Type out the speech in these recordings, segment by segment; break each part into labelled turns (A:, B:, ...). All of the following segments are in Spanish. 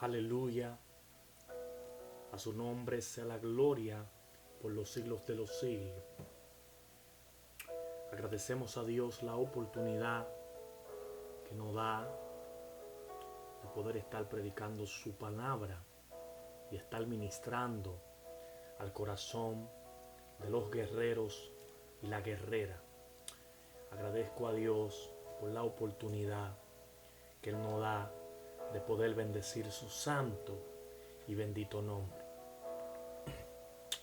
A: Aleluya. A su nombre sea la gloria por los siglos de los siglos. Agradecemos a Dios la oportunidad que nos da de poder estar predicando su palabra y estar ministrando al corazón de los guerreros y la guerrera. Agradezco a Dios por la oportunidad que Él nos da de poder bendecir su santo y bendito nombre.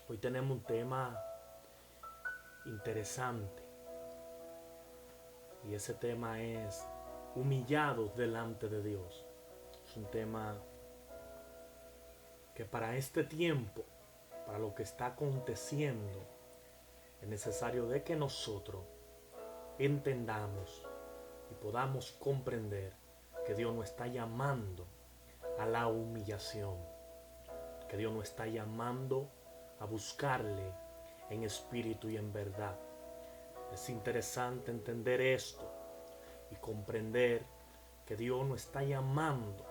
A: Hoy tenemos un tema interesante y ese tema es humillados delante de Dios. Es un tema que para este tiempo, para lo que está aconteciendo, es necesario de que nosotros entendamos y podamos comprender que Dios nos está llamando a la humillación, que Dios nos está llamando a buscarle en espíritu y en verdad. Es interesante entender esto y comprender que Dios nos está llamando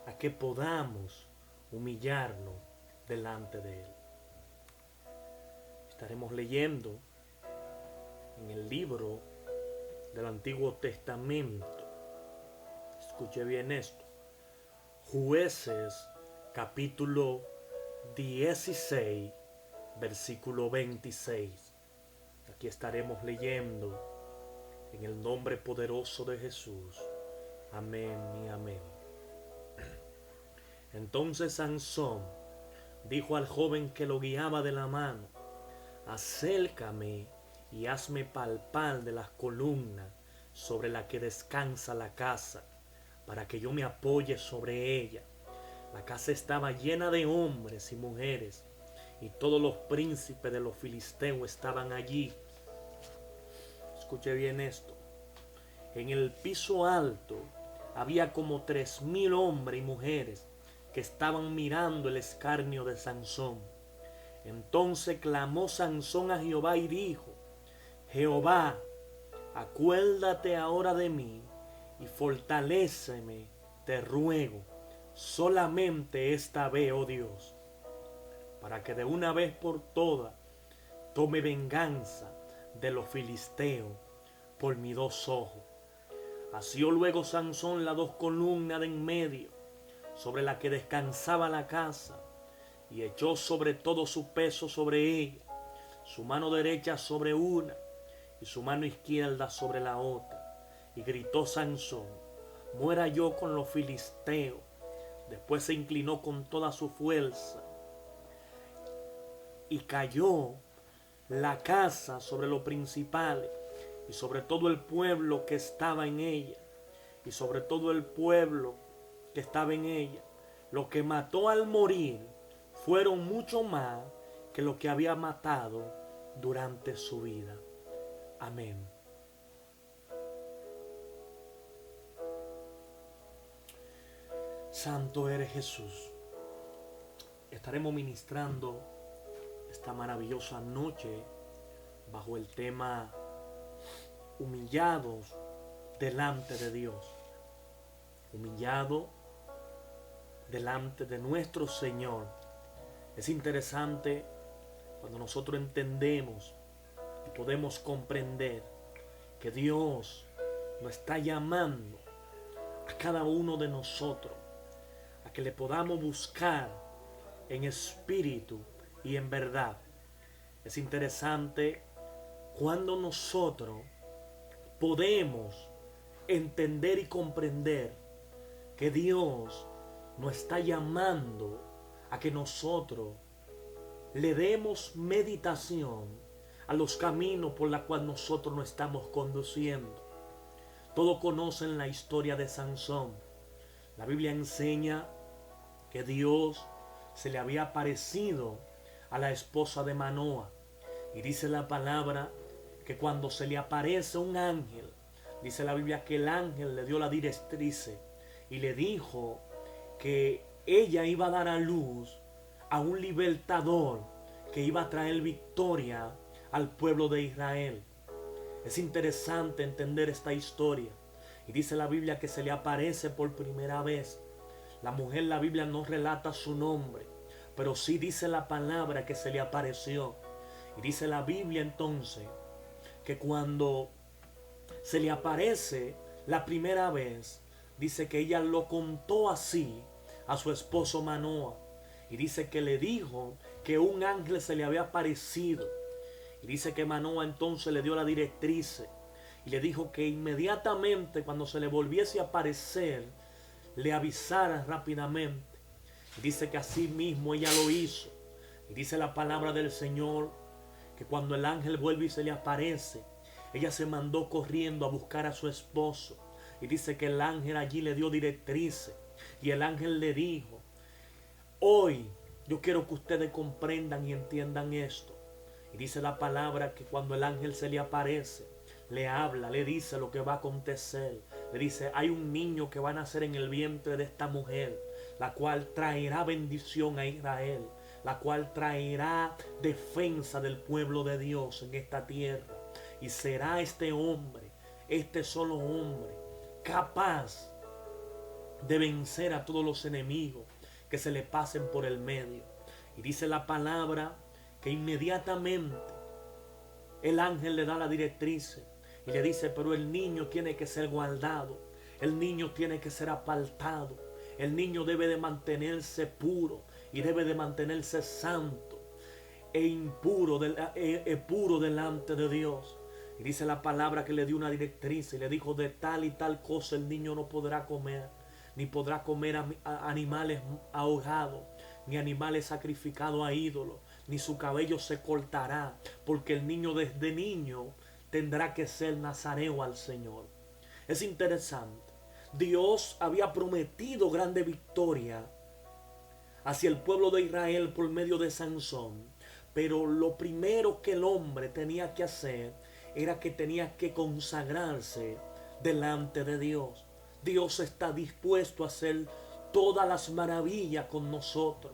A: a que podamos humillarnos delante de Él. Estaremos leyendo en el libro del Antiguo Testamento. Escuche bien esto. Jueces capítulo 16, versículo 26. Aquí estaremos leyendo en el nombre poderoso de Jesús. Amén y amén. Entonces Sansón dijo al joven que lo guiaba de la mano: acércame y hazme palpar de las columnas sobre la que descansa la casa, para que yo me apoye sobre ella. La casa estaba llena de hombres y mujeres, y todos los príncipes de los filisteos estaban allí. Escuche bien esto. En el piso alto había como 3,000 hombres y mujeres que estaban mirando el escarnio de Sansón. Entonces clamó Sansón a Jehová y dijo: Jehová, acuérdate ahora de mí y fortaléceme, te ruego, solamente esta vez, oh Dios, para que de una vez por todas tome venganza de los filisteos por mis 2 ojos. Asió luego Sansón las 2 columnas de en medio, sobre la que descansaba la casa, y echó sobre todo su peso sobre ella, su mano derecha sobre una y su mano izquierda sobre la otra. Y gritó Sansón: muera yo con los filisteos. Después se inclinó con toda su fuerza y cayó la casa sobre los principales y sobre todo el pueblo que estaba en ella, y sobre todo el pueblo que estaba en ella. Lo que mató al morir fueron mucho más que lo que había matado durante su vida. Amén. Santo eres Jesús. Estaremos ministrando esta maravillosa noche bajo el tema humillados delante de Dios. Humillado delante de nuestro Señor. Es interesante cuando nosotros entendemos y podemos comprender que Dios nos está llamando a cada uno de nosotros a que le podamos buscar en espíritu y en verdad. Es interesante cuando nosotros podemos entender y comprender que Dios nos está llamando a que nosotros le demos meditación a los caminos por los cuales nosotros nos estamos conduciendo. Todos conocen la historia de Sansón. La Biblia enseña que Dios se le había aparecido a la esposa de Manoa. Y dice la palabra que cuando se le aparece un ángel, dice la Biblia que el ángel le dio la directriz y le dijo que ella iba a dar a luz a un libertador que iba a traer victoria al pueblo de Israel. Es interesante entender esta historia. Y dice la Biblia que se le aparece por primera vez La mujer, la Biblia no relata su nombre, pero sí dice la palabra que se le apareció. Y dice la Biblia entonces que cuando se le aparece la primera vez, dice que ella lo contó así a su esposo Manoa. Y dice que le dijo que un ángel se le había aparecido. Y dice que Manoa entonces le dio la directriz y le dijo que inmediatamente cuando se le volviese a aparecer, le avisara rápidamente. Y dice que así mismo ella lo hizo. Y dice la palabra del Señor que cuando el ángel vuelve y se le aparece, ella se mandó corriendo a buscar a su esposo. Y dice que el ángel allí le dio directrices. Y el ángel le dijo: hoy yo quiero que ustedes comprendan y entiendan esto. Y dice la palabra que cuando el ángel se le aparece, le habla, le dice lo que va a acontecer. Le dice: hay un niño que va a nacer en el vientre de esta mujer, la cual traerá bendición a Israel, la cual traerá defensa del pueblo de Dios en esta tierra. Y será este hombre, este solo hombre, capaz de vencer a todos los enemigos que se le pasen por el medio. Y dice la palabra que inmediatamente el ángel le da la directriz y le dice: pero el niño tiene que ser guardado, el niño tiene que ser apartado, el niño debe de mantenerse puro y debe de mantenerse santo e impuro, puro delante de Dios. Y dice la palabra que le dio una directriz y le dijo: de tal y tal cosa el niño no podrá comer, ni podrá comer animales ahogados, ni animales sacrificados a ídolos, ni su cabello se cortará, porque el niño desde niño tendrá que ser nazareo al Señor. Es interesante. Dios había prometido grande victoria hacia el pueblo de Israel por medio de Sansón, pero lo primero que el hombre tenía que hacer era que tenía que consagrarse delante de Dios. Dios está dispuesto a hacer todas las maravillas con nosotros.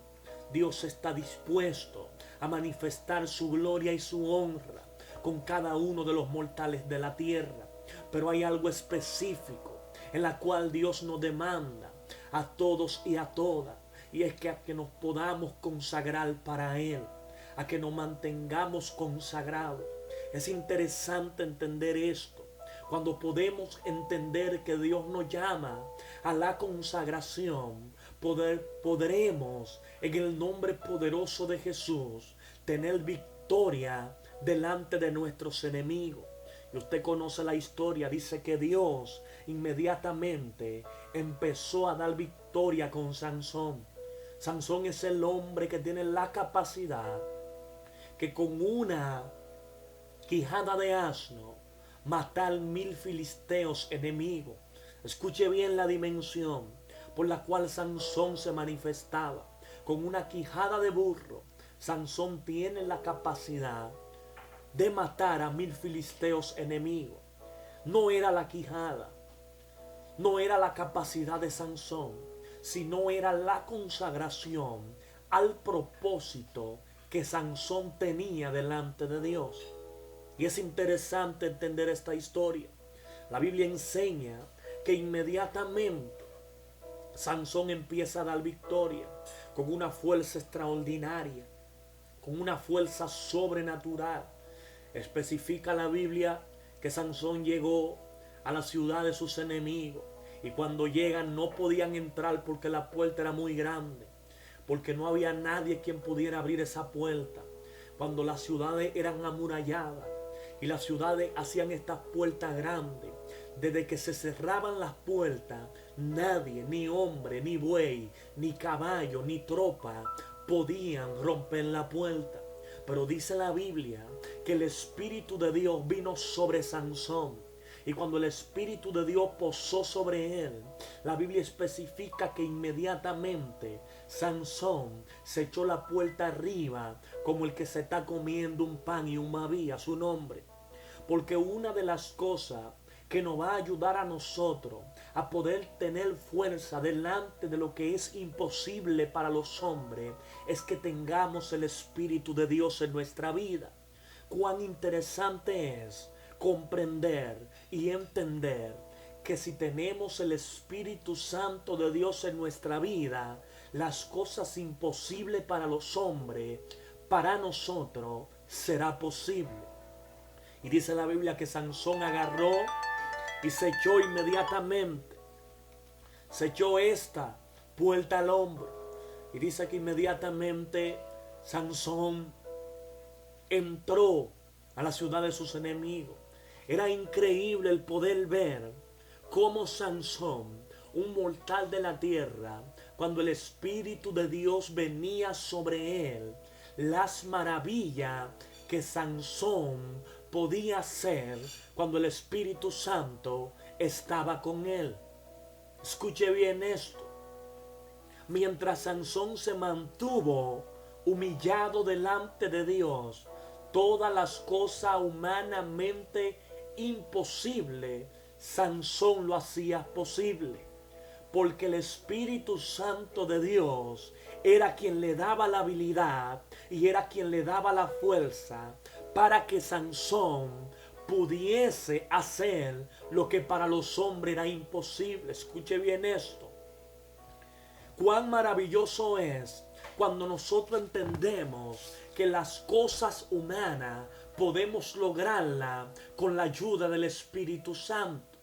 A: Dios está dispuesto a manifestar su gloria y su honra con cada uno de los mortales de la tierra. Pero hay algo específico en la cual Dios nos demanda a todos y a todas, y es que a que nos podamos consagrar para Él, a que nos mantengamos consagrados. Es interesante entender esto. Cuando podemos entender que Dios nos llama a la consagración, podremos en el nombre poderoso de Jesús tener victoria delante de nuestros enemigos. Y usted conoce la historia, dice que Dios inmediatamente empezó a dar victoria con Sansón. Sansón es el hombre que tiene la capacidad que con una quijada de asno matar 1000 filisteos enemigos. Escuche bien la dimensión por la cual Sansón se manifestaba. Con una quijada de burro, Sansón tiene la capacidad de matar a 1000 filisteos enemigos. No era la quijada, no era la capacidad de Sansón, sino era la consagración al propósito que Sansón tenía delante de Dios. Y es interesante entender esta historia. La Biblia enseña que inmediatamente Sansón empieza a dar victoria con una fuerza extraordinaria, con una fuerza sobrenatural. Especifica la Biblia que Sansón llegó a la ciudad de sus enemigos, y cuando llegan no podían entrar porque la puerta era muy grande, porque no había nadie quien pudiera abrir esa puerta. Cuando las ciudades eran amuralladas y las ciudades hacían estas puertas grandes, desde que se cerraban las puertas, nadie, ni hombre, ni buey, ni caballo, ni tropa podían romper la puerta. Pero dice la Biblia que el Espíritu de Dios vino sobre Sansón. Y cuando el Espíritu de Dios posó sobre él, la Biblia especifica que inmediatamente Sansón se echó la puerta arriba como el que se está comiendo un pan y un maví a su nombre. Porque una de las cosas que nos va a ayudar a nosotros a poder tener fuerza delante de lo que es imposible para los hombres es que tengamos el Espíritu de Dios en nuestra vida. Cuán interesante es comprender y entender que si tenemos el Espíritu Santo de Dios en nuestra vida, las cosas imposibles para los hombres, para nosotros será posible. Y dice la Biblia que Sansón agarró y se echó inmediatamente. Se echó esta puerta al hombro. Y dice que inmediatamente Sansón entró a la ciudad de sus enemigos. Era increíble el poder ver cómo Sansón, un mortal de la tierra, cuando el Espíritu de Dios venía sobre él, las maravillas que Sansón podía hacer cuando el Espíritu Santo estaba con él. Escuche bien esto. Mientras Sansón se mantuvo humillado delante de Dios, todas las cosas humanamente imposibles, Sansón lo hacía posible. Porque el Espíritu Santo de Dios era quien le daba la habilidad y era quien le daba la fuerza para que Sansón pudiese hacer lo que para los hombres era imposible. Escuche bien esto. Cuán maravilloso es cuando nosotros entendemos que las cosas humanas podemos lograrlas con la ayuda del Espíritu Santo.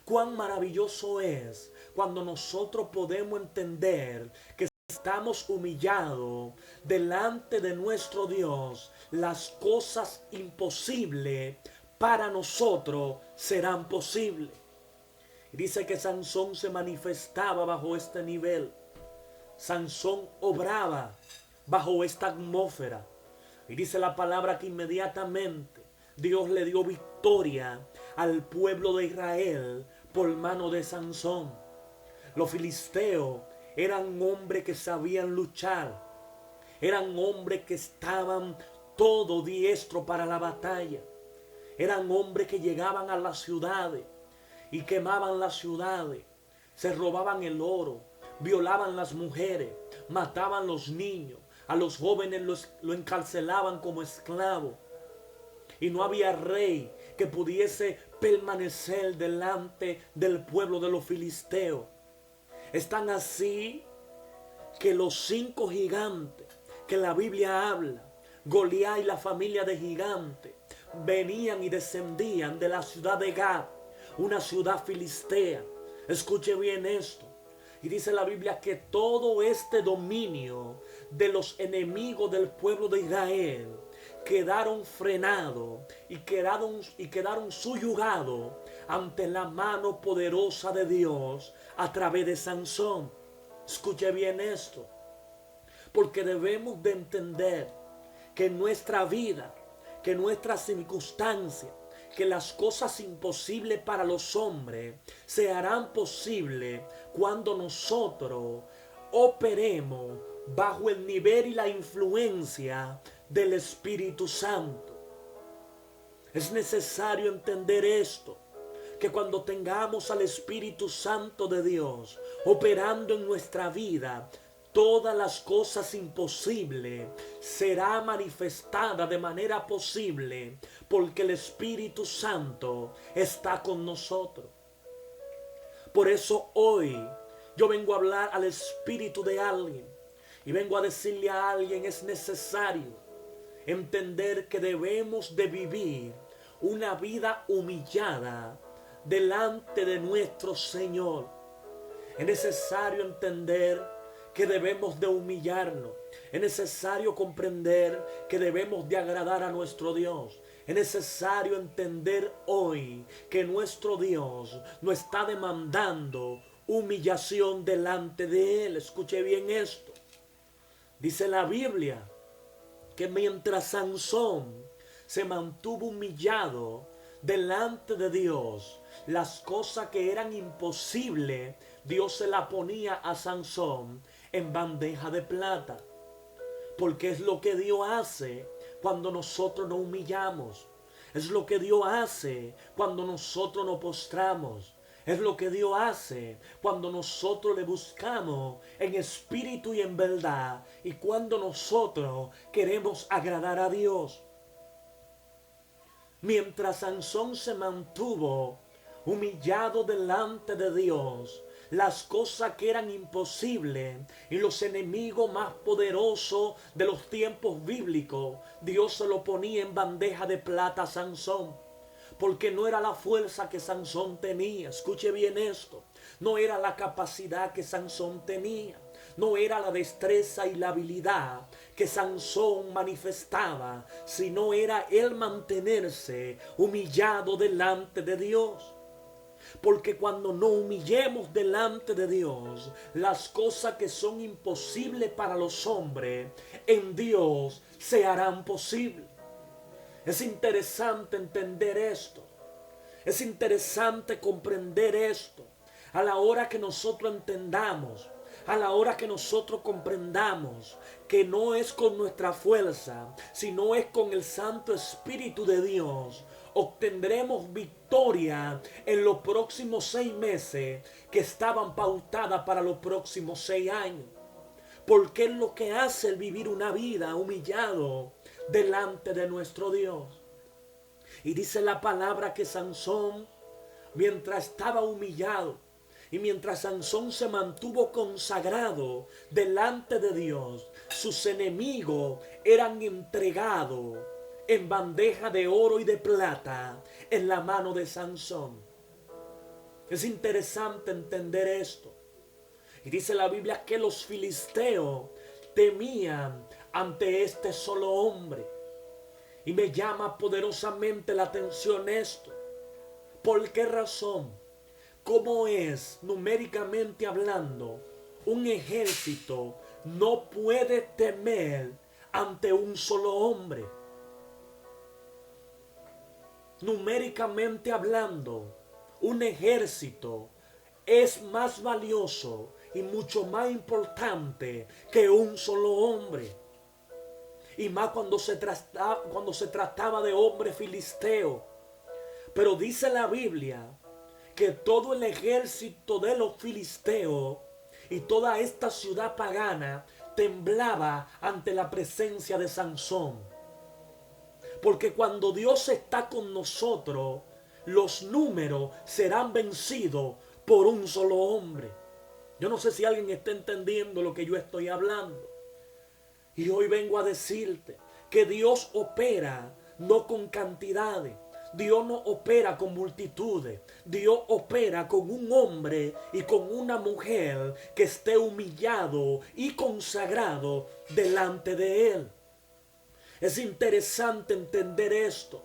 A: Cuán maravilloso es cuando nosotros podemos entender que estamos humillados delante de nuestro Dios, las cosas imposibles para nosotros serán posibles. Dice que Sansón se manifestaba bajo este nivel. Sansón obraba bajo esta atmósfera. Y dice la palabra que inmediatamente Dios le dio victoria al pueblo de Israel por mano de Sansón. Los filisteos eran hombres que sabían luchar. Eran hombres que estaban todo diestro para la batalla. Eran hombres que llegaban a las ciudades y quemaban las ciudades. Se robaban el oro, violaban las mujeres, mataban los niños. A los jóvenes lo encarcelaban como esclavos. Y no había rey que pudiese permanecer delante del pueblo de los filisteos. Están así que los 5 gigantes que la Biblia habla, Goliat y la familia de gigantes, venían y descendían de la ciudad de Gat, una ciudad filistea. Escuche bien esto. Y dice la Biblia que todo este dominio de los enemigos del pueblo de Israel quedaron frenados y quedaron subyugados ante la mano poderosa de Dios a través de Sansón. Escuche bien esto, porque debemos de entender que en nuestra vida, que en nuestras circunstancias, que las cosas imposibles para los hombres se harán posibles cuando nosotros operemos bajo el nivel y la influencia del Espíritu Santo. Es necesario entender esto, que cuando tengamos al Espíritu Santo de Dios operando en nuestra vida, todas las cosas imposibles será manifestada de manera posible, porque el Espíritu Santo está con nosotros. Por eso hoy yo vengo a hablar al espíritu de alguien y vengo a decirle a alguien: es necesario entender que debemos de vivir una vida humillada delante de nuestro Señor. Es necesario entender que debemos de humillarnos. Es necesario comprender que debemos de agradar a nuestro Dios. Es necesario entender hoy que nuestro Dios nos está demandando humillación delante de Él. Escuche bien esto. Dice la Biblia que mientras Sansón se mantuvo humillado delante de Dios, las cosas que eran imposibles, Dios se las ponía a Sansón en bandeja de plata. Porque es lo que Dios hace cuando nosotros nos humillamos. Es lo que Dios hace cuando nosotros nos postramos. Es lo que Dios hace cuando nosotros le buscamos en espíritu y en verdad, y cuando nosotros queremos agradar a Dios. Mientras Sansón se mantuvo humillado delante de Dios, las cosas que eran imposibles y los enemigos más poderosos de los tiempos bíblicos, Dios se lo ponía en bandeja de plata a Sansón. Porque no era la fuerza que Sansón tenía. Escuche bien esto. No era la capacidad que Sansón tenía. No era la destreza y la habilidad que Sansón manifestaba, sino era el mantenerse humillado delante de Dios. Porque cuando nos humillemos delante de Dios, las cosas que son imposibles para los hombres, en Dios se harán posibles. Es interesante entender esto. Es interesante comprender esto. A la hora que nosotros entendamos, a la hora que nosotros comprendamos que no es con nuestra fuerza, sino es con el Santo Espíritu de Dios, obtendremos victoria en los próximos 6 meses que estaban pautadas para los próximos 6 años. Porque es lo que hace el vivir una vida humillado delante de nuestro Dios. Y dice la palabra que Sansón, mientras estaba humillado y mientras Sansón se mantuvo consagrado delante de Dios, sus enemigos eran entregados en bandeja de oro y de plata en la mano de Sansón. Es interesante entender esto. Y dice la Biblia que los filisteos temían ante este solo hombre. Y me llama poderosamente la atención esto. ¿Por qué razón? ¿Cómo es, numéricamente hablando, un ejército no puede temer ante un solo hombre? Numéricamente hablando, un ejército es más valioso y mucho más importante que un solo hombre. Y más cuando se trataba de hombre filisteo. Pero dice la Biblia que todo el ejército de los filisteos y toda esta ciudad pagana temblaba ante la presencia de Sansón. Porque cuando Dios está con nosotros, los números serán vencidos por un solo hombre. Yo no sé si alguien está entendiendo lo que yo estoy hablando. Y hoy vengo a decirte que Dios opera no con cantidades. Dios no opera con multitudes. Dios opera con un hombre y con una mujer que esté humillado y consagrado delante de Él. Es interesante entender esto.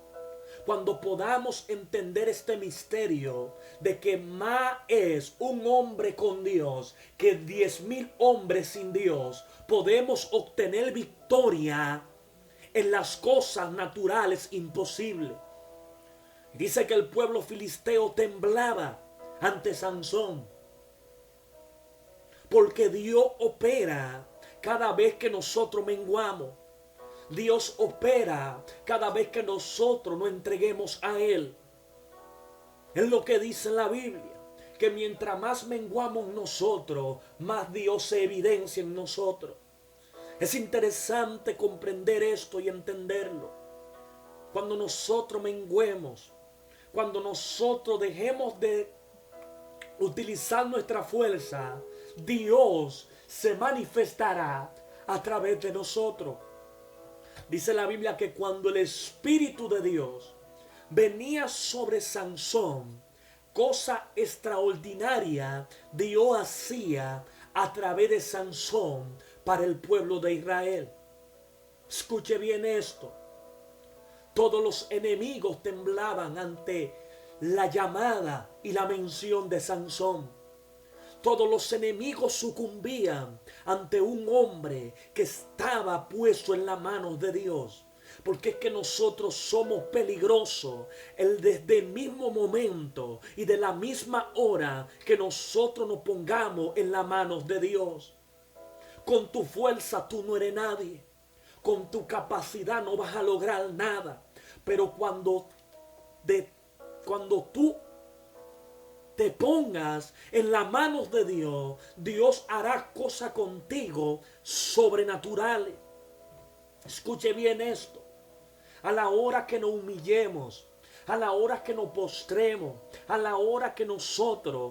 A: Cuando podamos entender este misterio de que más es un hombre con Dios que 10,000 hombres sin Dios, podemos obtener victoria en las cosas naturales imposibles. Dice que el pueblo filisteo temblaba ante Sansón, porque Dios opera cada vez que nosotros menguamos. Dios opera cada vez que nosotros nos entreguemos a Él. Es lo que dice la Biblia, que mientras más menguamos nosotros, más Dios se evidencia en nosotros. Es interesante comprender esto y entenderlo. Cuando nosotros menguemos, cuando nosotros dejemos de utilizar nuestra fuerza, Dios se manifestará a través de nosotros. Dice la Biblia que cuando el Espíritu de Dios venía sobre Sansón, cosa extraordinaria Dios hacía a través de Sansón para el pueblo de Israel. Escuche bien esto. Todos los enemigos temblaban ante la llamada y la mención de Sansón. Todos los enemigos sucumbían ante un hombre que estaba puesto en las manos de Dios. Porque es que nosotros somos peligrosos desde el mismo momento y de la misma hora que nosotros nos pongamos en las manos de Dios. Con tu fuerza tú no eres nadie. Con tu capacidad no vas a lograr nada. Pero cuando tú te pongas en las manos de Dios, Dios hará cosas contigo sobrenaturales. Escuche bien esto. A la hora que nos humillemos, a la hora que nos postremos, a la hora que nosotros